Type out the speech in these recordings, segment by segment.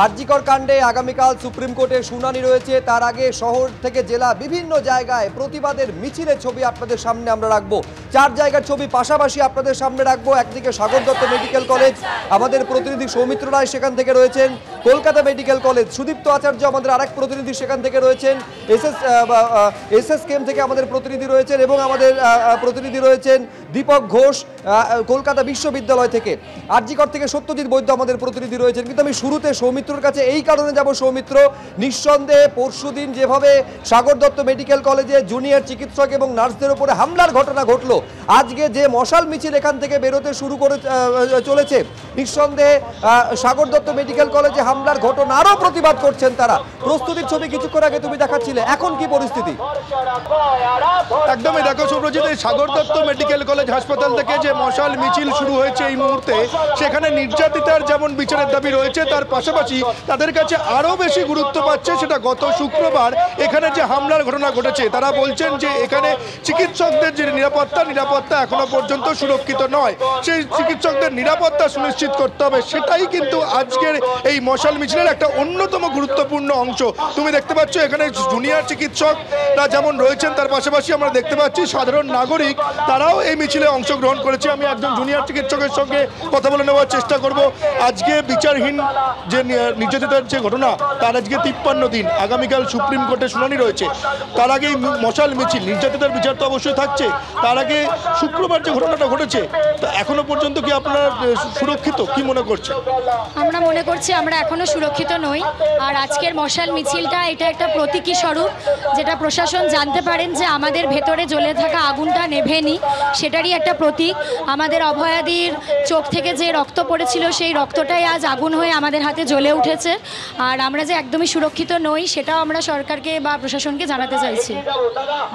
আরজিকর কাণ্ডে আগামীকাল সুপ্রিম কোর্টে শুনানি রয়েছে। তার আগে শহর থেকে জেলা বিভিন্ন জায়গায় প্রতিবাদের মিছিলের ছবি আপনাদের সামনে আমরা রাখবো। 4 জায়গার ছবি পাশাপাশি আপনাদের সামনে রাখবো। একদিকে সাগর দত্ত মেডিকেল কলেজ, আমাদের প্রতিনিধি সৌমিত্র রায় সেখান থেকে রয়েছেন। কলকাতা মেডিকেল কলেজ, সুদীপ্ত আচার্য আমাদের আরেক প্রতিনিধি সেখান থেকে রয়েছেন। এসএসকেএম থেকে আমাদের প্রতিনিধি রয়েছেন এবং আমাদের প্রতিনিধি রয়েছেন দীপক ঘোষ কলকাতা বিশ্ববিদ্যালয় থেকে। আরজিকর থেকে সত্যজিৎ বৈদ্য আমাদের প্রতিনিধি রয়েছেন। কিন্তু আমি শুরুতে সৌমিত্রর কাছে এই কারণে যাব, সৌমিত্র, নিঃসন্দেহে পরশুদিন যেভাবে সাগর দত্ত মেডিকেল কলেজে জুনিয়র চিকিৎসক এবং নার্সদের উপরে হামলার ঘটনা ঘটলো, আজকে যে মশাল মিছিল এখান থেকে বেরোতে শুরু করে চলেছে, নিঃসন্দেহে সাগর দত্ত মেডিকেল কলেজে হামলার ঘটনারও প্রতিবাদ করছেন তারা। প্রস্তুতির ছবি কিছুক্ষণ আগে তুমি দেখাচ্ছিলে, এখন কি পরিস্থিতি? একদমই দেখো সুব্রজিৎ, এই সাগর দত্ত মেডিকেল কলেজ হাসপাতাল থেকে যে মশাল মিছিল শুরু হয়েছে এই মুহূর্তে, সেখানে নির্যাতিতার যেমন বিচারের দাবি রয়েছে, তার পাশাপাশি তাদের কাছে আরও বেশি গুরুত্ব পাচ্ছে সেটা গত শুক্রবার এখানে যে হামলার ঘটনা ঘটেছে। তারা বলছেন যে এখানে চিকিৎসকদের যে নিরাপত্তা এখনো পর্যন্ত সুরক্ষিত নয়, সেই চিকিৎসকদের নিরাপত্তা সুনিশ্চিত করতে হবে। সেটাই কিন্তু আজকের এই মশাল মিছিলের একটা অন্যতম গুরুত্বপূর্ণ অংশ। তুমি দেখতে পাচ্ছ এখানে জুনিয়র চিকিৎসকরা যেমন রয়েছেন, তার পাশাপাশি আমরা দেখতে পাচ্ছি সাধারণ নাগরিক তারাও এই মিছিলে অংশগ্রহণ করেছে। আমি একজন জুনিয়র চিকিৎসকের সঙ্গে কথা বলে নেওয়ার চেষ্টা করব। আজকে বিচারহীন যে নির্যাতিতার যে ঘটনা, তার আজকে 53 দিন, আগামীকাল সুপ্রিম কোর্টে শুনানি রয়েছে। তার আগে মশাল মিছিল, নির্যাতিতার বিচার তো অবশ্যই থাকছে, তার আগে শুক্রবার যে ঘটনাটা ঘটেছে, তা এখনো পর্যন্ত কি আপনারা সুরক্ষিত, কি মনে করছেন? আমরা মনে করছি আমরা এখনো সুরক্ষিত নই। আর আজকের মশাল মিছিলটা এটা একটা প্রতীকী স্বরূপ, যেটা প্রশাসন জানতে পারেন যে আমাদের ভেতরে জ্বলে থাকা আগুনটা নেভেনি, সেটারই একটা প্রতীক। আমাদের অভয়াদির চোখ থেকে যে রক্ত পড়েছিল, সেই রক্তটাই আজ আগুন হয়ে আমাদের হাতে জ্বলে উঠেছে। আর আমরা যে একদমই সুরক্ষিত নই, সেটাও আমরা সরকারকে বা প্রশাসনকে জানাতে চাইছি।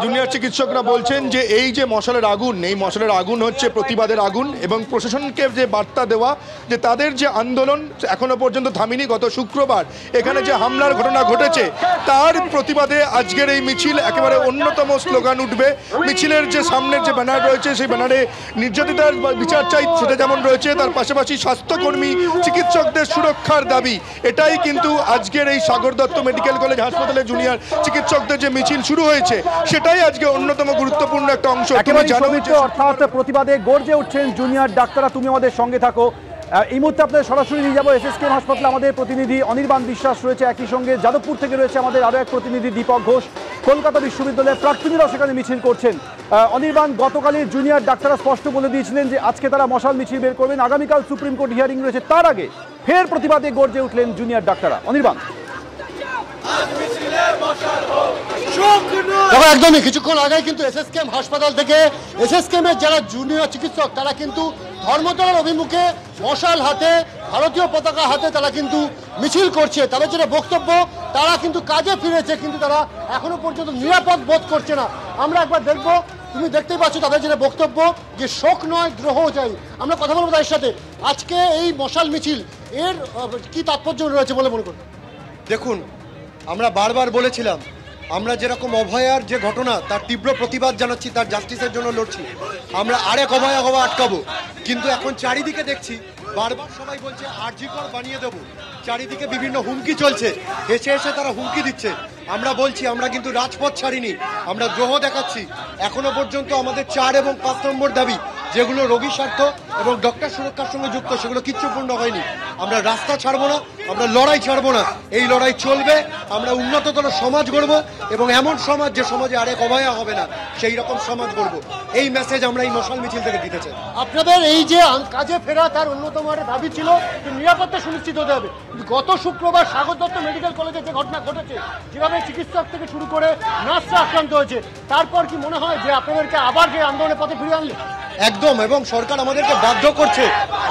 জুনিয়র চিকিৎসকরা বলছেন যে এই যে মশালের আগুন, এই মশালের আগুন হচ্ছে প্রতিবাদের আগুন, এবং প্রশাসনকে যে বার্তা দেওয়া যে তাদের যে আন্দোলন এখনো পর্যন্ত থামিনি। গত শুক্রবার এখানে যে হামলার ঘটনা ঘটেছে, তার প্রতিবাদে আজকের এই মিছিল একেবারে অন্যতম স্লোগান উঠবে। মিছিলের যে সামনের যে ব্যানার রয়েছে, সেই ব্যানারে নির্যাতিতার বিচার চাই সেটা যেমন রয়েছে, তার পাশাপাশি স্বাস্থ্যকর্মী চিকিৎসকদের সুরক্ষার দাবি। এটাই কিন্তু আজকের এই সাগর দত্ত মেডিকেল কলেজ হাসপাতালে জুনিয়র চিকিৎসকদের যে মিছিল শুরু হয়েছে, সেটাই আজকে অন্যতম গুরুত্বপূর্ণ একটা অংশ। অর্থাৎ প্রতিবাদে গর্জে উঠছেন জুনিয়র ডাক্তাররা। তুমি আমাদের সঙ্গে থাকো। এই মুহূর্তে আপনাদের সরাসরি নিয়ে যাবো এসএসকেএম হাসপাতালে। আমাদের প্রতিনিধি অনির্বাণ বিশ্বাস রয়েছে, একই সঙ্গে যাদবপুর থেকে রয়েছে আমাদের আরও এক প্রতিনিধি দীপক ঘোষ। কলকাতা বিশ্ববিদ্যালয়ের প্রাক্তনীরাও সেখানে মিছিল করছেন। অনির্বাণ, গতকালই জুনিয়র ডাক্তাররা স্পষ্ট বলে দিয়েছিলেন যে আজকে তারা মশাল মিছিল বের করবেন, আগামীকাল সুপ্রিম কোর্ট হিয়ারিং রয়েছে, তার আগে ফের প্রতিবাদে গর্জে উঠলেন জুনিয়র ডাক্তাররা। অনির্বাণ, একদমই কিছুক্ষণ আগে কিন্তু এসএসকেএম হাসপাতাল থেকে এসএসকেএমের যারা জুনিয়র চিকিৎসক, তারা কিন্তু ধর্মতলার অভিমুখে মশাল হাতে, ভারতীয় পতাকা হাতে তারা কিন্তু মিছিল করছে। তাদের যেটা বক্তব্য, তারা কিন্তু কাজে ফিরেছে, কিন্তু তারা এখনো পর্যন্ত নিরাপদ বোধ করছে না। আমরা একবার দেখব, তুমি দেখতেই পাচ্ছ তাদের যেটা বক্তব্য, যে শোক নয় দ্রোহ চাই। আমরা কথা বলবো তাদের সাথে। আজকে এই মশাল মিছিল এর কি তাৎপর্য রয়েছে বলে মনে করি? দেখুন, আমরা বারবার বলেছিলাম আমরা যেরকম অভয়ার যে ঘটনা, তার তীব্র প্রতিবাদ জানাচ্ছি, তার জাস্টিসের জন্য লড়ছি। আমরা আরেক অভয়া আটকাবো, কিন্তু এখন চারিদিকে দেখছি বারবার সবাই বলছে আরজিকর বানিয়ে দেবো। চারিদিকে বিভিন্ন হুমকি চলছে, এসে এসে তারা হুমকি দিচ্ছে। আমরা বলছি আমরা কিন্তু রাজপথ ছাড়িনি, আমরা দ্রোহ দেখাচ্ছি। এখনো পর্যন্ত আমাদের 4 এবং 5 নম্বর দাবি, যেগুলো রোগী স্বার্থ এবং ডক্টর সুরক্ষার সঙ্গে যুক্ত, সেগুলো কিচ্ছু পূর্ণ হয়নি। আমরা রাস্তা ছাড়বো না, আমরা লড়াই ছাড়বো না, এই লড়াই চলবে। আমরা উন্নততর সমাজ গড়ব এবং এমন সমাজ যে সমাজে আরেক অভয়া হবে না, সেই রকম সমাজ গড়ব। এই মেসেজ আমরা এই মশাল মিছিল থেকে দিতে চাই। আপনাদের এই যে কাজে ফেরা, তার অন্যতম একটা দাবি ছিল যে নিরাপত্তা সুনিশ্চিত হতে হবে। গত শুক্রবার সাগর দত্ত মেডিকেল কলেজে যে ঘটনা ঘটেছে, যেভাবে চিকিৎসক থেকে শুরু করে নার্সরা আক্রান্ত হয়েছে, তারপর কি মনে হয় যে আপনাদেরকে আবার যে আন্দোলনের পথে ফিরিয়ে আনলে? একদম, এবং সরকার আমাদেরকে বাধ্য করছে,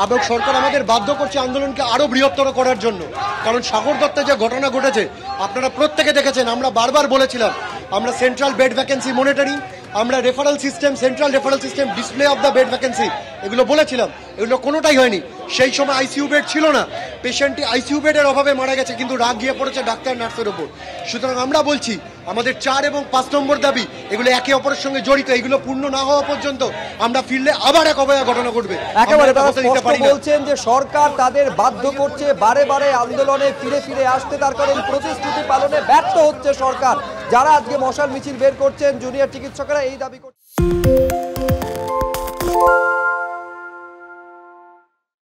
এবং সরকার আমাদের বাধ্য করছে আন্দোলনকে আরো বৃহত্তর করার জন্য। কারণ সাগর দত্তে যে ঘটনা ঘটেছে আপনারা প্রত্যেকে দেখেছেন। আমরা বারবার বলেছিলাম আমরা সেন্ট্রাল বেড ভ্যাকেন্সি মনিটরিং, আমরা referral system, central referral system, display of the bed vacancy, এগুলো বলেছিলাম। এগুলো কোনোটাই হয়নি। সেই সময় আইসিইউ বেড ছিল না, পেশেন্টটি আইসিইউ বেডের অভাবে মারা গেছে, কিন্তু রাগ গিয়ে পড়েছে ডাক্তার নার্সের ওপর। সুতরাং আমরা বলছি আমাদের 4 এবং 5 নম্বর দাবি এগুলো একে অপরের সঙ্গে জড়িত, এগুলো পূর্ণ না হওয়া পর্যন্ত আমরা ফিরলে আবার এক অবয়া ঘটনা ঘটবে। একেবারে তারা স্পষ্ট বলছেন যে সরকার তাদের বাধ্য করছে বারে বারে আন্দোলনে ফিরে ফিরে আসতে, তার কারণ প্রতিশ্রুতি পালনে ব্যর্থ হচ্ছে সরকার। যারা আজকে মশাল মিছিল বের করছেন জুনিয়র চিকিৎসকরা এই দাবি করছেন।